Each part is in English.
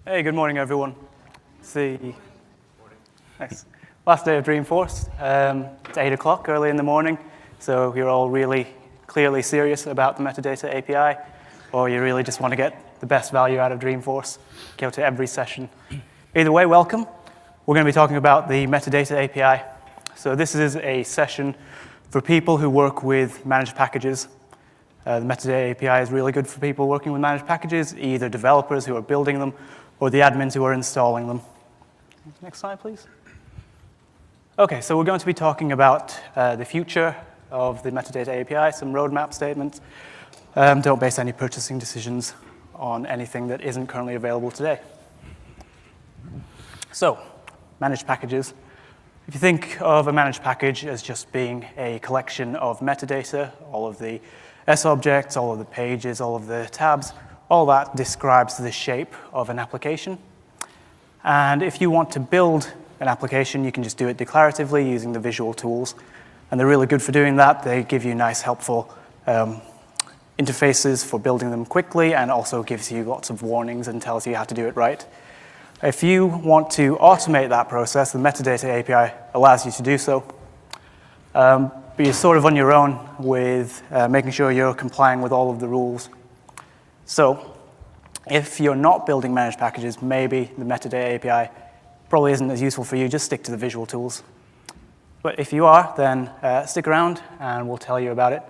Hey, good morning, everyone. It's the last day of Dreamforce. It's 8 o'clock early in the morning, so you're all really clearly serious about the Metadata API, or you really just want to get the best value out of Dreamforce, go to every session. Either way, welcome. We're going to be talking about the Metadata API. So this is a session for people who work with managed packages. The Metadata API is really good for people working with managed packages, either developers who are building them or the admins who are installing them. Next slide, please. OK, so we're going to be talking about the future of the Metadata API, some roadmap statements. Don't base any purchasing decisions on anything that isn't currently available today. So, managed packages. If you think of a managed package as just being a collection of metadata, all of the S objects, all of the pages, all of the tabs, all that describes the shape of an application. And if you want to build an application, you can just do it declaratively using the visual tools. And they're really good for doing that. They give you nice, helpful interfaces for building them quickly, and also gives you lots of warnings and tells you how to do it right. If you want to automate that process, the Metadata API allows you to do so. But you're sort of on your own with making sure you're complying with all of the rules. So if you're not building managed packages, maybe the Metadata API probably isn't as useful for you. Just stick to the visual tools. But if you are, then stick around, and we'll tell you about it.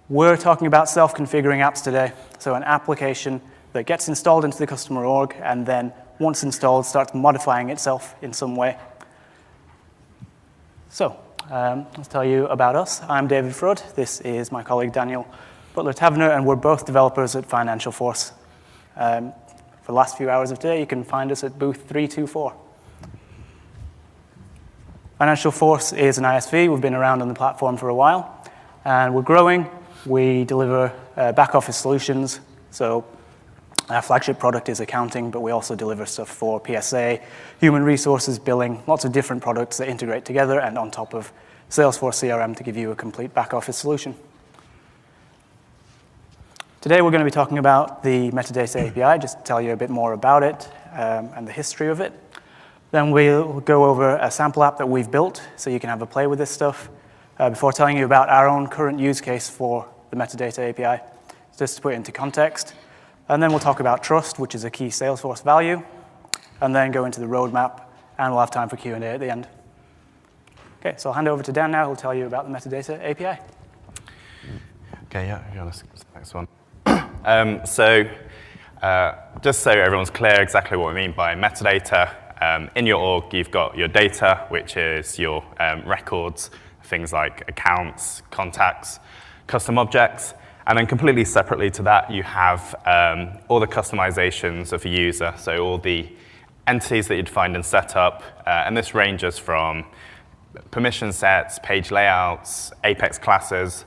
We're talking about self-configuring apps today. So an application that gets installed into the customer org, and then once installed, starts modifying itself in some way. So let's tell you about us. I'm David Frudd. This is my colleague Daniel Butler-Tavener, and we're both developers at Financial Force. For the last few hours of today, you can find us at booth 324. Financial Force is an ISV. We've been around on the platform for a while, and we're growing. We deliver back-office solutions. So our flagship product is accounting, but we also deliver stuff for PSA, human resources, billing, lots of different products that integrate together, and on top of Salesforce CRM to give you a complete back-office solution. Today we're going to be talking about the Metadata API, just to tell you a bit more about it and the history of it. Then we'll go over a sample app that we've built, so you can have a play with this stuff, before telling you about our own current use case for the Metadata API, just to put it into context. And then we'll talk about trust, which is a key Salesforce value, and then go into the roadmap, and we'll have time for Q&A at the end. OK, so I'll hand over to Dan now, who'll tell you about the Metadata API. OK, yeah, you're on the next one. Just so everyone's clear exactly what we mean by metadata, in your org, you've got your data, which is your records, things like accounts, contacts, custom objects. And then completely separately to that, you have all the customizations of a user, so all the entities that you'd find in setup. And this ranges from permission sets, page layouts, Apex classes.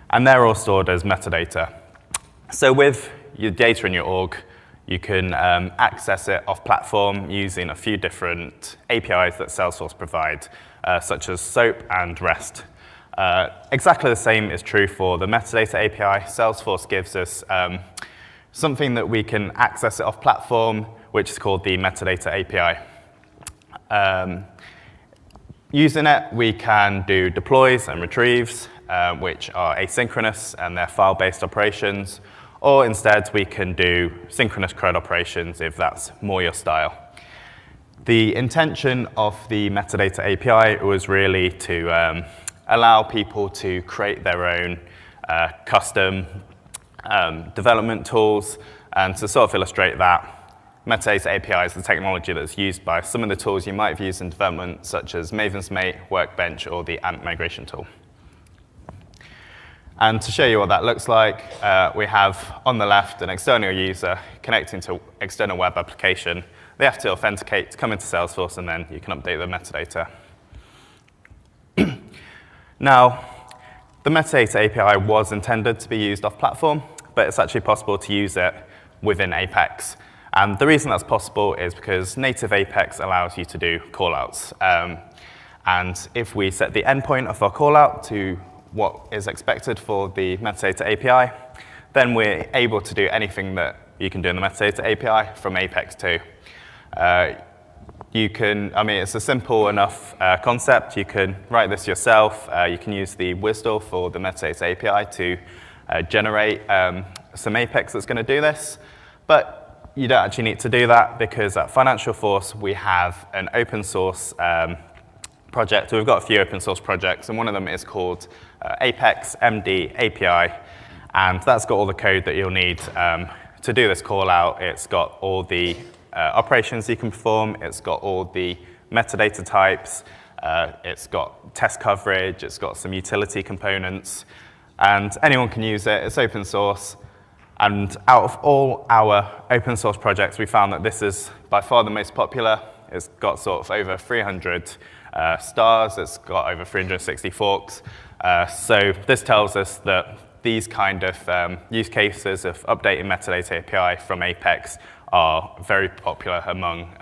And they're all stored as metadata. So with your data in your org, you can access it off-platform using a few different APIs that Salesforce provide, such as SOAP and REST. Exactly the same is true for the Metadata API. Salesforce gives us something that we can access it off-platform, which is called the Metadata API. Using it, we can do deploys and retrieves, which are asynchronous, and they're file-based operations. Or instead, we can do synchronous CRUD operations if that's more your style. The intention of the Metadata API was really to allow people to create their own custom development tools. And to sort of illustrate that, Metadata API is the technology that's used by some of the tools you might have used in development, such as Maven's Mate, Workbench, or the Ant migration tool. And to show you what that looks like, we have on the left an external user connecting to external web application. They have to authenticate to come into Salesforce, and then you can update the metadata. Now, the Metadata API was intended to be used off-platform, but it's actually possible to use it within Apex. And the reason that's possible is because native Apex allows you to do callouts. And if we set the endpoint of our callout to what is expected for the Metadata API, then we're able to do anything that you can do in the Metadata API from Apex too. It's a simple enough concept. You can write this yourself. You can use the WSDL for the Metadata API to generate some Apex that's going to do this. But you don't actually need to do that because at Financial Force, we have an open source project. We've got a few open source projects, and one of them is called Apex MD API. And that's got all the code that you'll need to do this call out. It's got all the operations you can perform. It's got all the metadata types. It's got test coverage. It's got some utility components. And anyone can use it. It's open source. And out of all our open source projects, we found that this is by far the most popular. It's got sort of over 300 stars. It's got over 360 forks. So this tells us that these kind of use cases of updating Metadata API from Apex are very popular among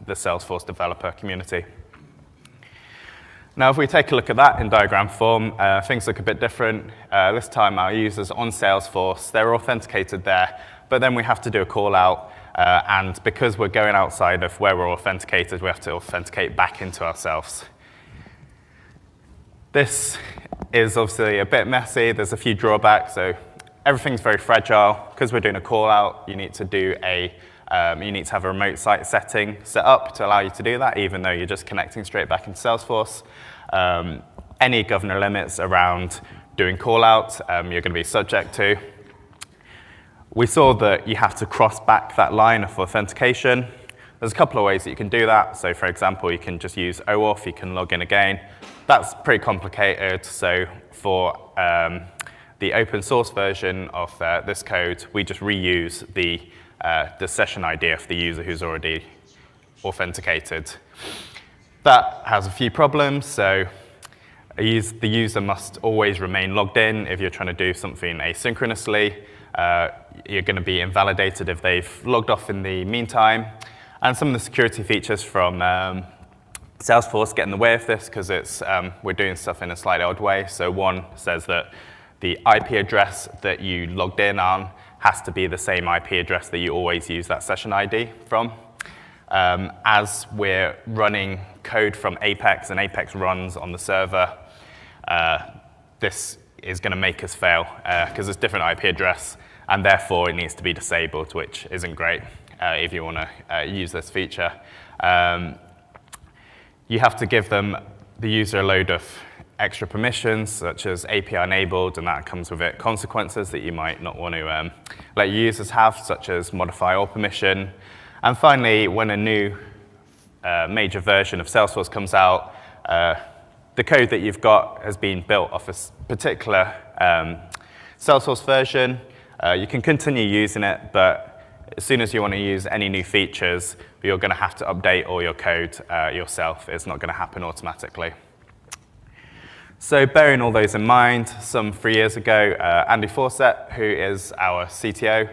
the Salesforce developer community. Now, if we take a look at that in diagram form, things look a bit different. This time, our users on Salesforce, they're authenticated there, but then we have to do a call out. And because we're going outside of where we're authenticated, we have to authenticate back into ourselves. This is obviously a bit messy. There's a few drawbacks. So everything's very fragile. Because we're doing a call out, you need to have a remote site setting set up to allow you to do that, even though you're just connecting straight back into Salesforce. Any governor limits around doing call out, you're going to be subject to. We saw that you have to cross back that line of authentication. There's a couple of ways that you can do that. So for example, you can just use OAuth, you can log in again. That's pretty complicated. So for the open source version of this code, we just reuse the session ID of the user who's already authenticated. That has a few problems. So the user must always remain logged in. If you're trying to do something asynchronously, you're going to be invalidated if they've logged off in the meantime. And some of the security features from Salesforce get in the way of this because we're doing stuff in a slightly odd way. So one says that the IP address that you logged in on has to be the same IP address that you always use that session ID from. As we're running code from Apex and Apex runs on the server, this is going to make us fail because it's different IP address, and therefore it needs to be disabled, which isn't great if you want to use this feature. You have to give the user a load of extra permissions, such as API enabled, and that comes with it consequences that you might not want to let your users have, such as modify all permission. And finally, when a new major version of Salesforce comes out, the code that you've got has been built off a particular Salesforce version. You can continue using it, but as soon as you want to use any new features, you're going to have to update all your code yourself. It's not going to happen automatically. So bearing all those in mind, some 3 years ago, Andy Fawcett, who is our CTO,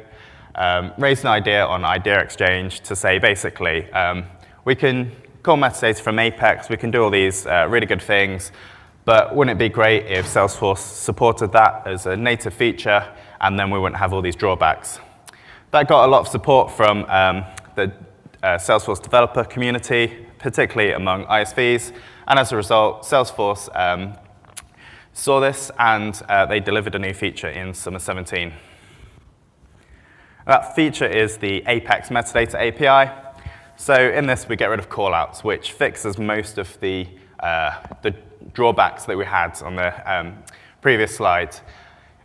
raised an idea on Idea Exchange to say, basically, we can call metadata from Apex, we can do all these really good things, but wouldn't it be great if Salesforce supported that as a native feature, and then we wouldn't have all these drawbacks? That got a lot of support from the Salesforce developer community, particularly among ISVs, and as a result, Salesforce saw this, and they delivered a new feature in summer 17. That feature is the Apex Metadata API. So in this, we get rid of callouts, which fixes most of the drawbacks that we had on the previous slide.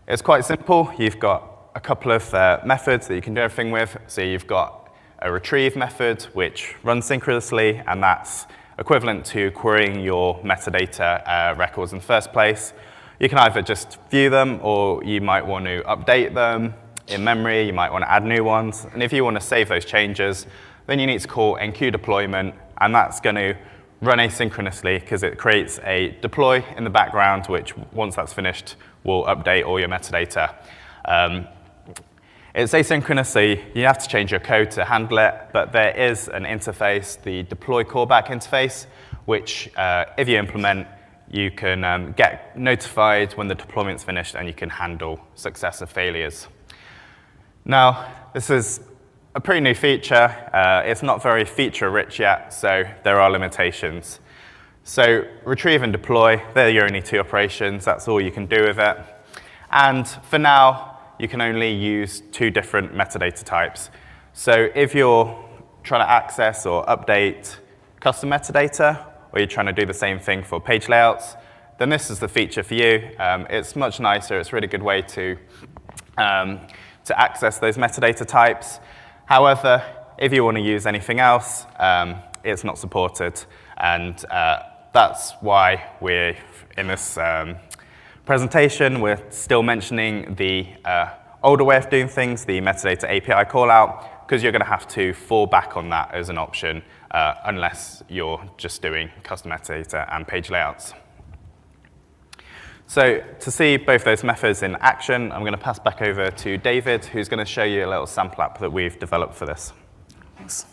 It's quite simple. You've got a couple of methods that you can do everything with. So you've got a retrieve method, which runs synchronously, and that's equivalent to querying your metadata records in the first place. You can either just view them, or you might want to update them in memory. You might want to add new ones. And if you want to save those changes, then you need to call enqueue deployment, and that's going to run asynchronously because it creates a deploy in the background, which once that's finished, will update all your metadata. It's asynchronous, so you have to change your code to handle it, but there is an interface, the deploy callback interface, which if you implement, you can get notified when the deployment's finished, and you can handle successive failures. Now, this is a pretty new feature. It's not very feature-rich yet, so there are limitations. So retrieve and deploy, they're your only two operations. That's all you can do with it. And for now, you can only use two different metadata types. So if you're trying to access or update custom metadata, or you're trying to do the same thing for page layouts, then this is the feature for you. It's much nicer. It's a really good way to access those metadata types. However, if you want to use anything else, it's not supported. And that's why we're in this presentation, we're still mentioning the older way of doing things, the Metadata API callout, because you're going to have to fall back on that as an option unless you're just doing custom metadata and page layouts. So to see both those methods in action, I'm going to pass back over to David, who's going to show you a little sample app that we've developed for this. Thanks.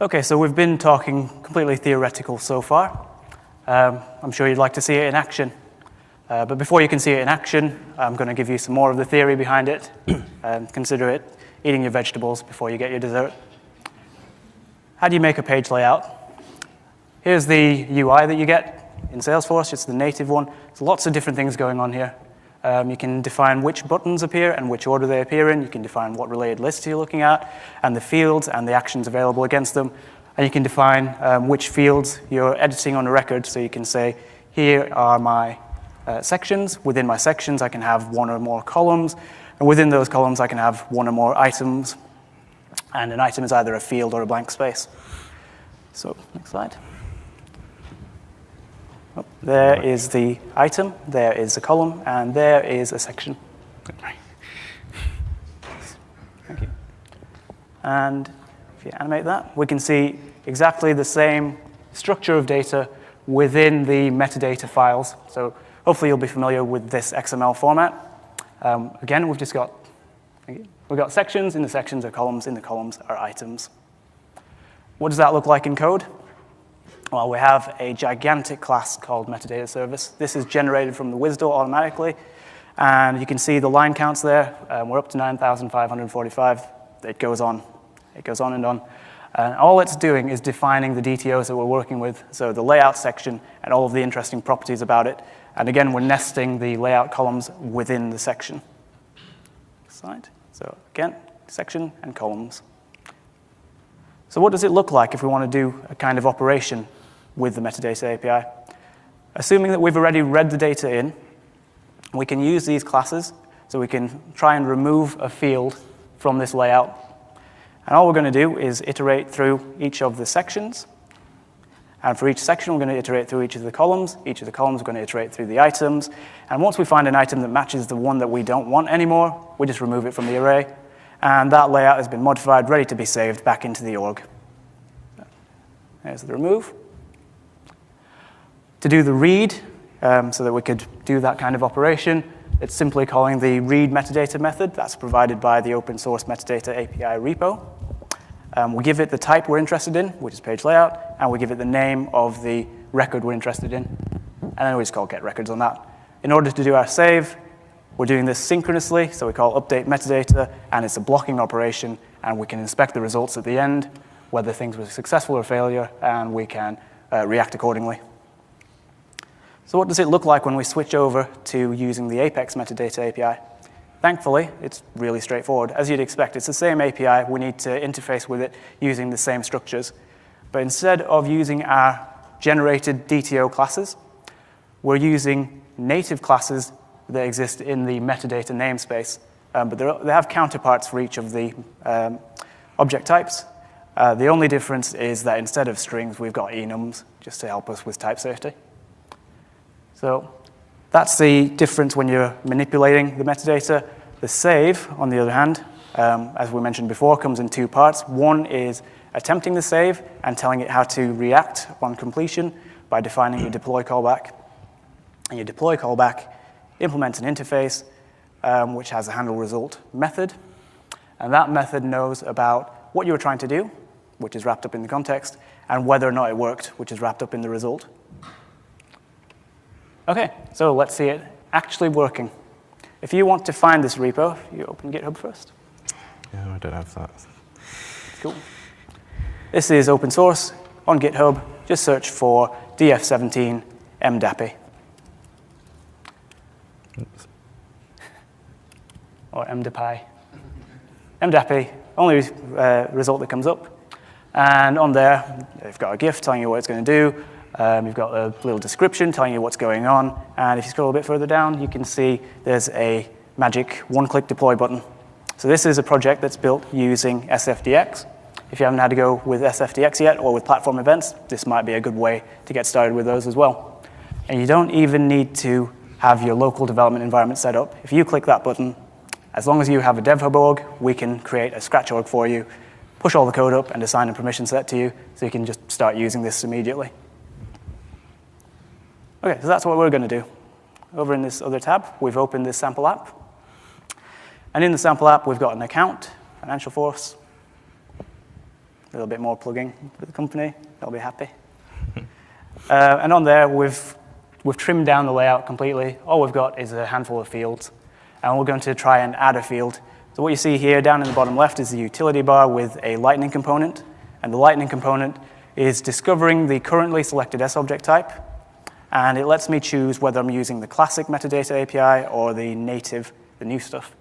OK, so we've been talking completely theoretical so far. I'm sure you'd like to see it in action. But before you can see it in action, I'm going to give you some more of the theory behind it. Consider it eating your vegetables before you get your dessert. How do you make a page layout? Here's the UI that you get in Salesforce. It's the native one. There's lots of different things going on here. You can define which buttons appear and which order they appear in. You can define what related lists you're looking at, and the fields and the actions available against them. And you can define which fields you're editing on a record. So you can say, here are my sections. Within my sections, I can have one or more columns. And within those columns, I can have one or more items. And an item is either a field or a blank space. So next slide. Oh, there is the item, there is a column, and there is a section. Thank you. And if you animate that, we can see exactly the same structure of data within the metadata files. So hopefully you'll be familiar with this XML format. Again, we've got sections, in the sections are columns, in the columns are items. What does that look like in code? Well, we have a gigantic class called Metadata Service. This is generated from the WSDL automatically. And you can see the line counts there. We're up to 9,545. It goes on. It goes on and on. And all it's doing is defining the DTOs that we're working with, so the layout section and all of the interesting properties about it. And again, we're nesting the layout columns within the section. Next slide. So again, section and columns. So what does it look like if we want to do a kind of operation with the Metadata API? Assuming that we've already read the data in, we can use these classes, so we can try and remove a field from this layout. And all we're going to do is iterate through each of the sections. And for each section, we're going to iterate through each of the columns. Each of the columns, we're going to iterate through the items. And once we find an item that matches the one that we don't want anymore, we just remove it from the array. And that layout has been modified, ready to be saved back into the org. There's the remove. To do the read, so that we could do that kind of operation, it's simply calling the read metadata method. That's provided by the open source Metadata API repo. We give it the type we're interested in, which is page layout, and we give it the name of the record we're interested in. And then we just call get records on that. In order to do our save, we're doing this synchronously, so we call update metadata, and it's a blocking operation, and we can inspect the results at the end, whether things were successful or failure, and we can react accordingly. So what does it look like when we switch over to using the Apex Metadata API? Thankfully, it's really straightforward. As you'd expect, it's the same API. We need to interface with it using the same structures. But instead of using our generated DTO classes, we're using native classes that exist in the metadata namespace. But they have counterparts for each of the object types. The only difference is that instead of strings, we've got enums, just to help us with type safety. So that's the difference when you're manipulating the metadata. The save, on the other hand, as we mentioned before, comes in two parts. One is attempting the save and telling it how to react upon completion by defining your deploy callback. And your deploy callback implements an interface which has a handle result method. And that method knows about what you were trying to do, which is wrapped up in the context, and whether or not it worked, which is wrapped up in the result. OK, so let's see it actually working. If you want to find this repo, you open GitHub first. Yeah, I don't have that. Cool. This is open source on GitHub. Just search for df17 mdapi. Oops. Or mdapi. mdapi, only result that comes up. And on there, they've got a GIF telling you what it's going to do. You've got a little description telling you what's going on. And if you scroll a bit further down, you can see there's a magic one-click deploy button. So this is a project that's built using SFDX. If you haven't had to go with SFDX yet or with platform events, this might be a good way to get started with those as well. And you don't even need to have your local development environment set up. If you click that button, as long as you have a DevHub org, we can create a Scratch org for you, push all the code up, and assign a permission set to you, so you can just start using this immediately. OK, so that's what we're going to do. Over in this other tab, we've opened this sample app. And in the sample app, we've got an account, Financial Force, a little bit more plugging for the company. They'll be happy. And on there, we've trimmed down the layout completely. All we've got is a handful of fields. And we're going to try and add a field. So what you see here down in the bottom left is the utility bar with a lightning component. And the lightning component is discovering the currently selected S-object type. And it lets me choose whether I'm using the classic metadata API or the native, the new stuff.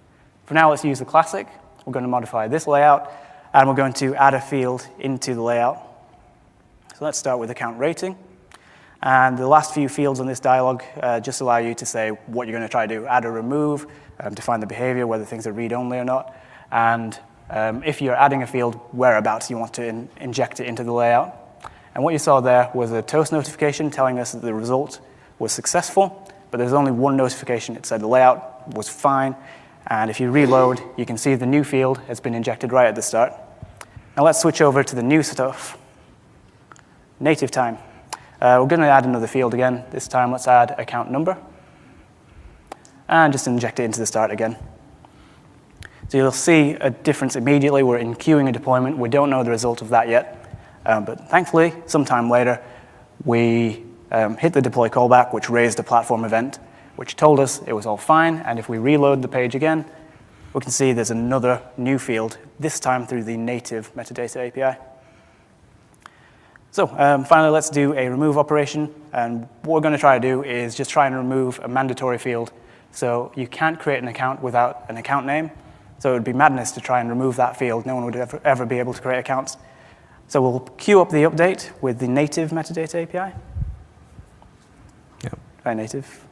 For now, let's use the classic. We're going to modify this layout. And we're going to add a field into the layout. So let's start with account rating. And the last few fields on this dialog just allow you to say what you're going to try to do. Add or remove, define the behavior, whether things are read-only or not. And if you're adding a field, whereabouts you want to inject it into the layout. And what you saw there was a toast notification telling us that the result was successful. But there's only one notification. It said the layout was fine. And if you reload, you can see the new field has been injected right at the start. Now let's switch over to the new stuff. Native time. We're going to add another field again. This time, let's add account number. And just inject it into the start again. So you'll see a difference immediately. We're in queuing a deployment. We don't know the result of that yet. But thankfully, sometime later, we hit the deploy callback, which raised a platform event, which told us it was all fine. And if we reload the page again, we can see there's another new field, this time through the native metadata API. So finally, let's do a remove operation. And what we're going to try to do is just try and remove a mandatory field. So you can't create an account without an account name. So it would be madness to try and remove that field. No one would ever be able to create accounts. So we'll queue up the update with the native metadata API. Yep. Try native.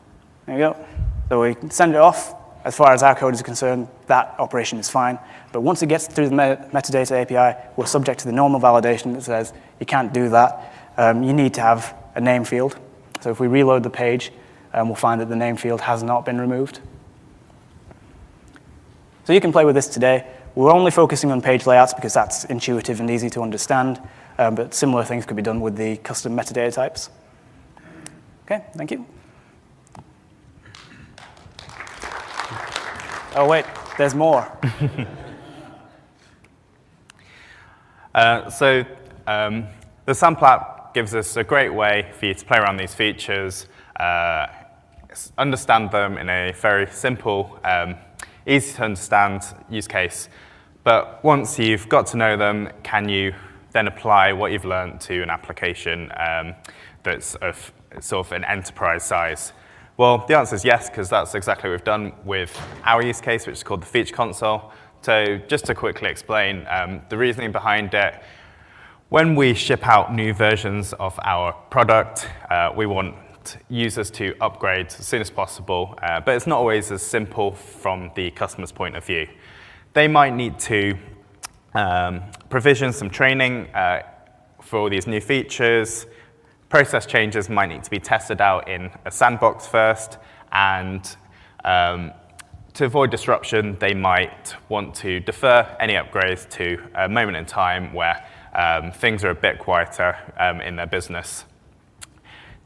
There we go. So we can send it off. As far as our code is concerned, that operation is fine. But once it gets through the metadata API, we're subject to the normal validation that says you can't do that. You need to have a name field. So if we reload the page, we'll find that the name field has not been removed. So you can play with this today. We're only focusing on page layouts because that's intuitive and easy to understand. But similar things could be done with the custom metadata types. OK, thank you. Oh, wait, there's more. The sample app gives us a great way for you to play around these features, understand them in a very simple, easy to understand use case. But once you've got to know them, can you then apply what you've learned to an application that's of sort of an enterprise size? Well, the answer is yes, because that's exactly what we've done with our use case, which is called the Feature Console. So just to quickly explain the reasoning behind it, when we ship out new versions of our product, we want users to upgrade as soon as possible, but it's not always as simple from the customer's point of view. They might need to provision some training for all these new features. Process changes might need to be tested out in a sandbox first, and to avoid disruption, they might want to defer any upgrades to a moment in time where things are a bit quieter in their business.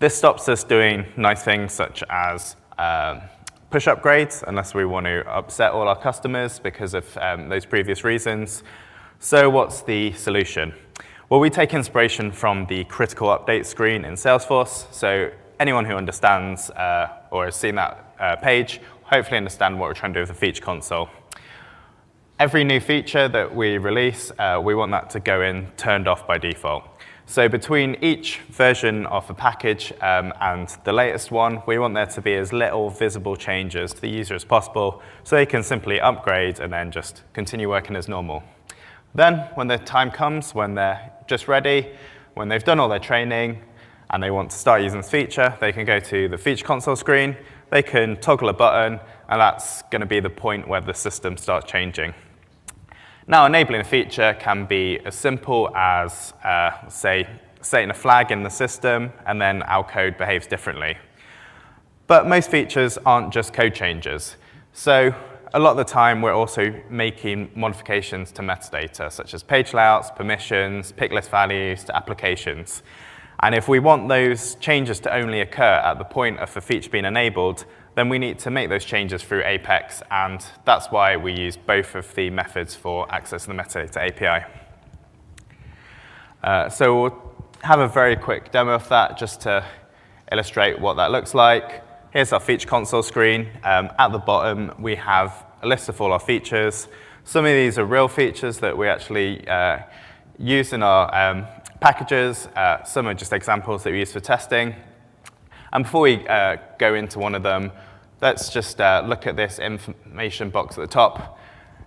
This stops us doing nice things such as push upgrades, unless we want to upset all our customers because of those previous reasons. So what's the solution? Well, we take inspiration from the critical update screen in Salesforce. So anyone who understands or has seen that page hopefully understand what we're trying to do with the feature console. Every new feature that we release, we want that to go in turned off by default. So between each version of the package and the latest one, we want there to be as little visible changes to the user as possible so they can simply upgrade and then just continue working as normal. Then, when the time comes, when they're just ready, when they've done all their training and they want to start using this feature, they can go to the feature console screen, they can toggle a button, and that's going to be the point where the system starts changing. Now, enabling a feature can be as simple as, say, setting a flag in the system, and then our code behaves differently. But most features aren't just code changes. So a lot of the time, we're also making modifications to metadata, such as page layouts, permissions, pick list values to applications. And if we want those changes to only occur at the point of the feature being enabled, then we need to make those changes through Apex, and that's why we use both of the methods for accessing the Metadata API. So we'll have a very quick demo of that just to illustrate what that looks like. Here's our feature console screen. At the bottom, we have a list of all our features. Some of these are real features that we actually use in our packages. Some are just examples that we use for testing. And before we go into one of them, let's just look at this information box at the top.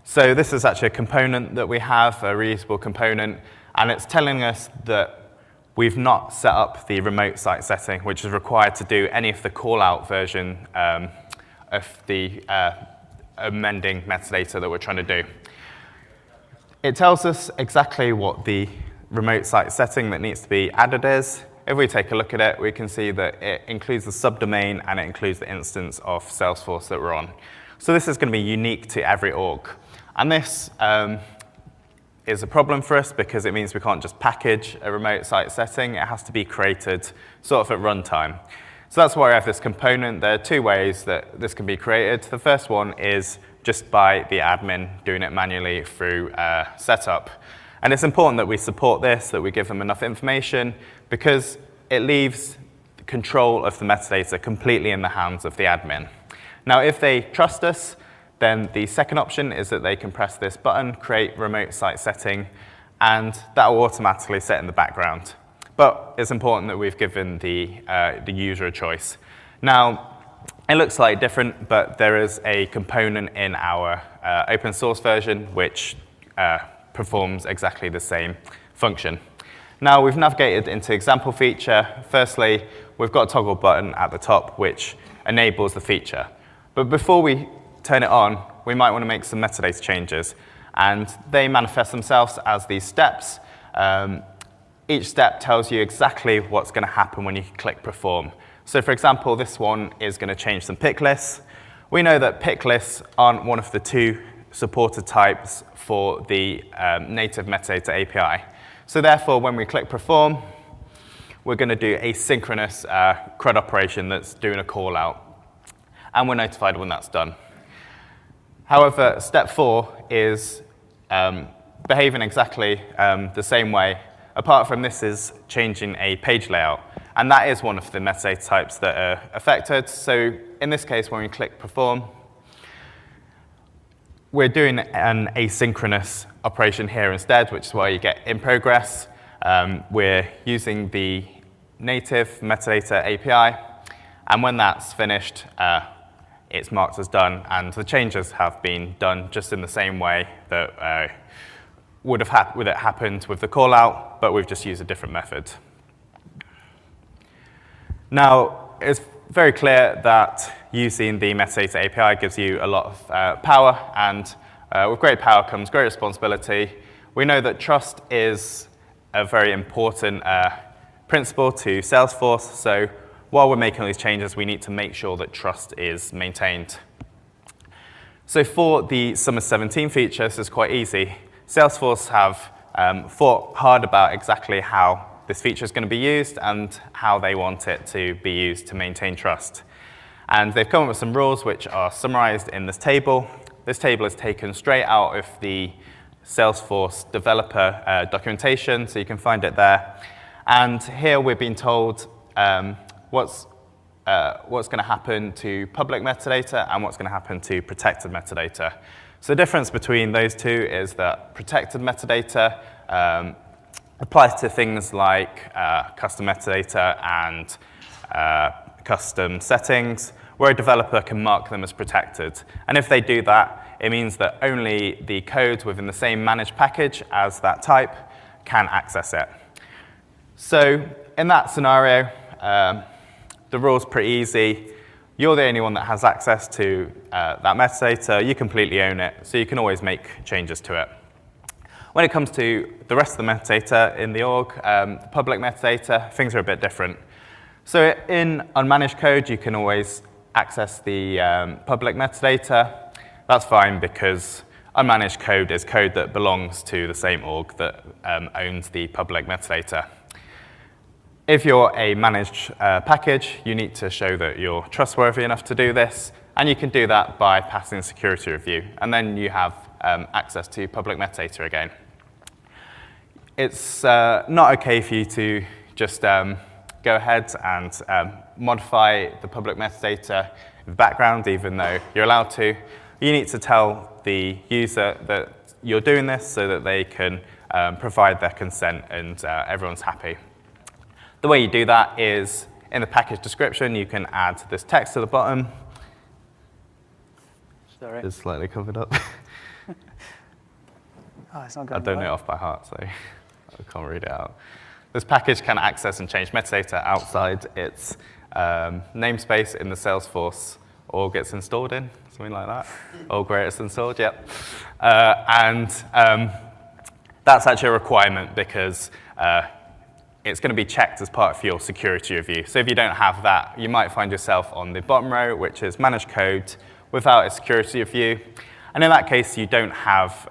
So this is actually a component that we have, a reusable component, and it's telling us that we've not set up the remote site setting, which is required to do any of the call-out version of the amending metadata that we're trying to do. It tells us exactly what the remote site setting that needs to be added is. If we take a look at it, we can see that it includes the subdomain and it includes the instance of Salesforce that we're on. So this is going to be unique to every org. And this is a problem for us because it means we can't just package a remote site setting. It has to be created sort of at runtime. So that's why I have this component. There are two ways that this can be created. The first one is just by the admin doing it manually through setup. And it's important that we support this, that we give them enough information, because it leaves control of the metadata completely in the hands of the admin. Now, if they trust us, then the second option is that they can press this button, create remote site setting, and that will automatically set in the background. But it's important that we've given the user a choice. Now, it looks slightly different, but there is a component in our open source version which performs exactly the same function. Now, we've navigated into example feature. Firstly, we've got a toggle button at the top which enables the feature. But before we turn it on, we might want to make some metadata changes. And they manifest themselves as these steps. Each step tells you exactly what's going to happen when you click perform. So for example, this one is going to change some pick lists. We know that pick lists aren't one of the two supported types for the native Metadata API. So therefore, when we click perform, we're going to do a synchronous CRUD operation that's doing a call out. And we're notified when that's done. However, step 4 is behaving exactly the same way. Apart from this is changing a page layout. And that is one of the metadata types that are affected. So in this case, when we click perform, we're doing an asynchronous operation here instead, which is why you get in progress. We're using the native Metadata API. And when that's finished, it's marked as done. And the changes have been done just in the same way that would have happened with the call out, but we've just used a different method. Now, it's very clear that using the Metadata API gives you a lot of power, and with great power comes great responsibility. We know that trust is a very important principle to Salesforce, so while we're making these changes, we need to make sure that trust is maintained. So for the Summer 17 feature, this is quite easy. Salesforce have thought hard about exactly how this feature is going to be used and how they want it to be used to maintain trust. And they've come up with some rules which are summarized in this table. This table is taken straight out of the Salesforce developer documentation, so you can find it there. And here we're being told what's what's going to happen to public metadata and what's going to happen to protected metadata. So the difference between those two is that protected metadata applies to things like custom metadata and custom settings, where a developer can mark them as protected. And if they do that, it means that only the code within the same managed package as that type can access it. So in that scenario, the rule's pretty easy. You're the only one that has access to that metadata. You completely own it, so you can always make changes to it. When it comes to the rest of the metadata in the org, the public metadata, things are a bit different. So in unmanaged code, you can always access the public metadata. That's fine because unmanaged code is code that belongs to the same org that owns the public metadata. If you're a managed package, you need to show that you're trustworthy enough to do this, and you can do that by passing a security review, and then you have access to public metadata again. It's not okay for you to just go ahead and modify the public metadata in the background, even though you're allowed to. You need to tell the user that you're doing this so that they can provide their consent and everyone's happy. The way you do that is in the package description, you can add this text to the bottom. Sorry. It's slightly covered up. Oh, it's not going I don't know it off by heart, so I can't read it out. This package can access and change metadata outside its namespace in the Salesforce org it's installed in, something like that. Org where it's installed, yep. That's actually a requirement because it's going to be checked as part of your security review. So if you don't have that, you might find yourself on the bottom row, which is managed code, without a security review. And in that case, you don't have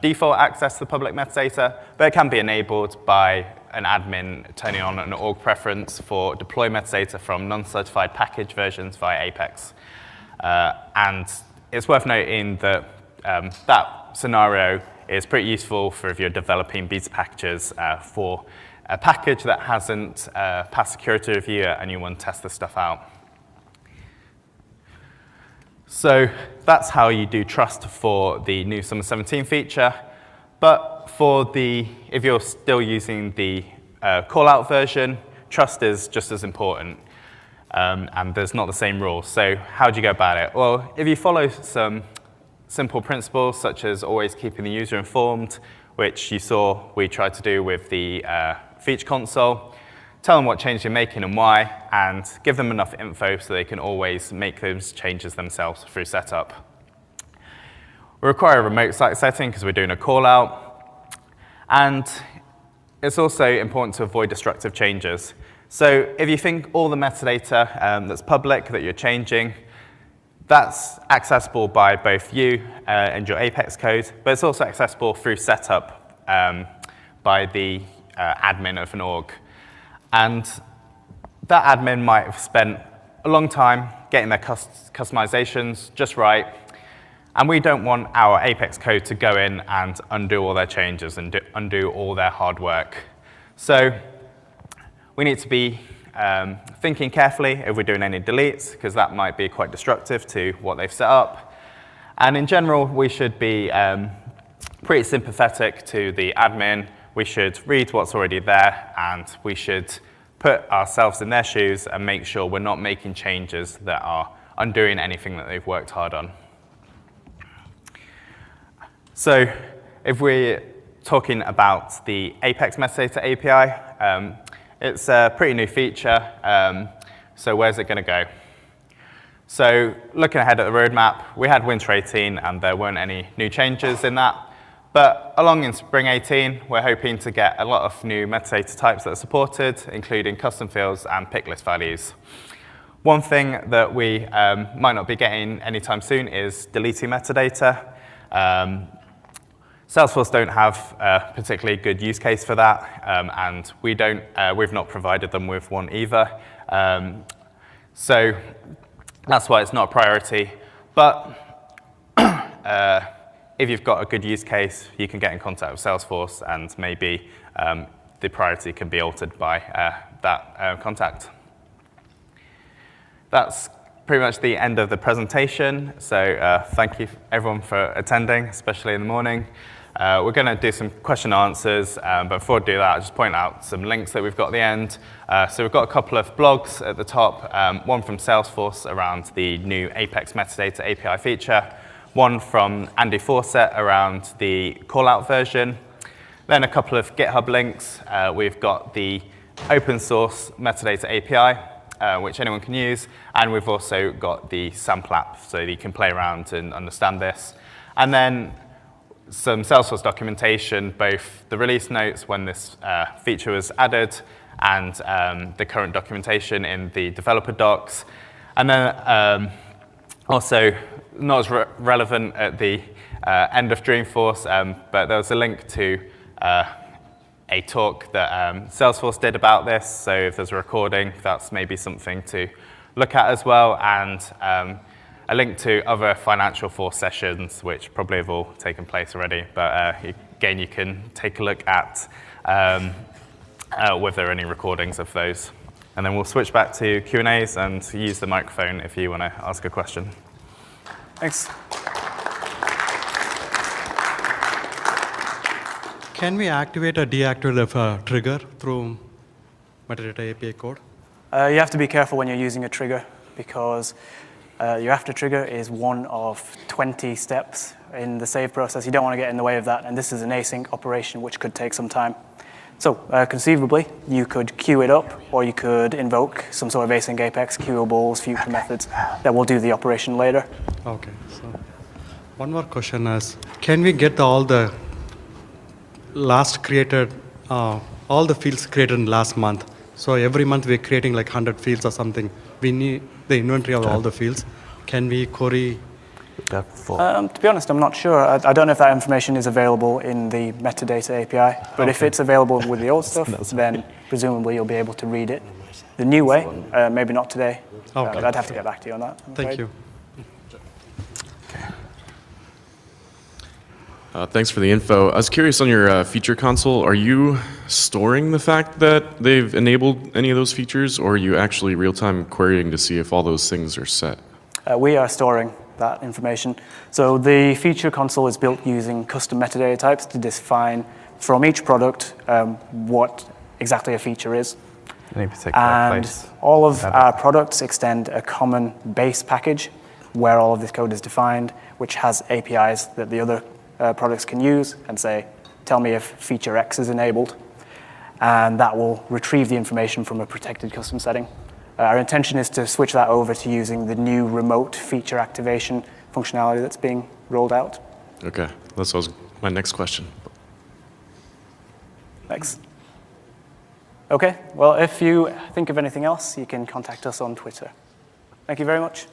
default access to the public metadata, but it can be enabled by an admin turning on an org preference for deploy metadata from non-certified package versions via Apex. And it's worth noting that that scenario is pretty useful for if you're developing beta packages for a package that hasn't passed security review and you want to test this stuff out. So that's how you do trust for the new Summer 17 feature. But if you're still using the callout version, trust is just as important. And there's not the same rules. So how do you go about it? Well, if you follow some simple principles, such as always keeping the user informed, which you saw we tried to do with the feature console, tell them what change you're making and why, and give them enough info so they can always make those changes themselves through setup. We require a remote site setting because we're doing a call out. And it's also important to avoid destructive changes. So if you think all the metadata that's public that you're changing, that's accessible by both you and your Apex code, but it's also accessible through setup by the admin of an org. And that admin might have spent a long time getting their customizations just right, and we don't want our Apex code to go in and undo all their changes and undo all their hard work. So we need to be thinking carefully if we're doing any deletes, because that might be quite destructive to what they've set up. And in general, we should be pretty sympathetic to the admin. We should read what's already there, and we should put ourselves in their shoes and make sure we're not making changes that are undoing anything that they've worked hard on. So if we're talking about the Apex Metadata API, it's a pretty new feature, so where's it going to go? So looking ahead at the roadmap, we had Winter 18, and there weren't any new changes in that. But along in Spring 18, we're hoping to get a lot of new metadata types that are supported, including custom fields and pick list values. One thing that we might not be getting anytime soon is deleting metadata. Salesforce don't have a particularly good use case for that, and we've not provided them with one either. So that's why it's not a priority. But if you've got a good use case, you can get in contact with Salesforce, and maybe the priority can be altered by that contact. that's pretty much the end of the presentation. So thank you, everyone, for attending, especially in the morning. We're going to do some question and answers, but before I do that, I'll just point out some links that we've got at the end. So we've got a couple of blogs at the top, one from Salesforce around the new Apex Metadata API feature, one from Andy Fawcett around the callout version, then a couple of GitHub links. We've got the open source Metadata API, which anyone can use, and we've also got the sample app, so you can play around and understand this. And then some Salesforce documentation, both the release notes when this feature was added and the current documentation in the developer docs. And then also, not as relevant at the end of Dreamforce, but there was a link to a talk that Salesforce did about this. So if there's a recording, that's maybe something to look at as well. And a link to other Financial Force sessions, which probably have all taken place already. But again, you can take a look at whether there are any recordings of those. And then we'll switch back to Q&As and use the microphone if you want to ask a question. Thanks. Can we activate or deactivate a trigger through Metadata API code? You have to be careful when you're using a trigger, because your after trigger is one of 20 steps in the save process. You don't want to get in the way of that, and this is an async operation which could take some time. So conceivably, you could queue it up, or you could invoke some sort of async Apex, queuables, future methods that will do the operation later. Okay, so one more question is, can we get all the last created, all the fields created in last month? So every month we're creating like 100 fields or something. We need the inventory of all the fields. Can we query? To be honest, I'm not sure. I don't know if that information is available in the Metadata API, but if it's available with the old stuff, then presumably you'll be able to read it the new way. Maybe not today. Okay. I'd have to get back to you on that. Thank you. Thanks for the info. I was curious on your feature console, are you storing the fact that they've enabled any of those features, or are you actually real-time querying to see if all those things are set? We are storing that information. So the feature console is built using custom metadata types to define from each product what exactly a feature is. And all of our products extend a common base package where all of this code is defined, which has APIs that the other products can use and say, tell me if feature X is enabled. And that will retrieve the information from a protected custom setting. Our intention is to switch that over to using the new remote feature activation functionality that's being rolled out. Okay, that was my next question. Thanks. Okay, well, if you think of anything else, you can contact us on Twitter. Thank you very much.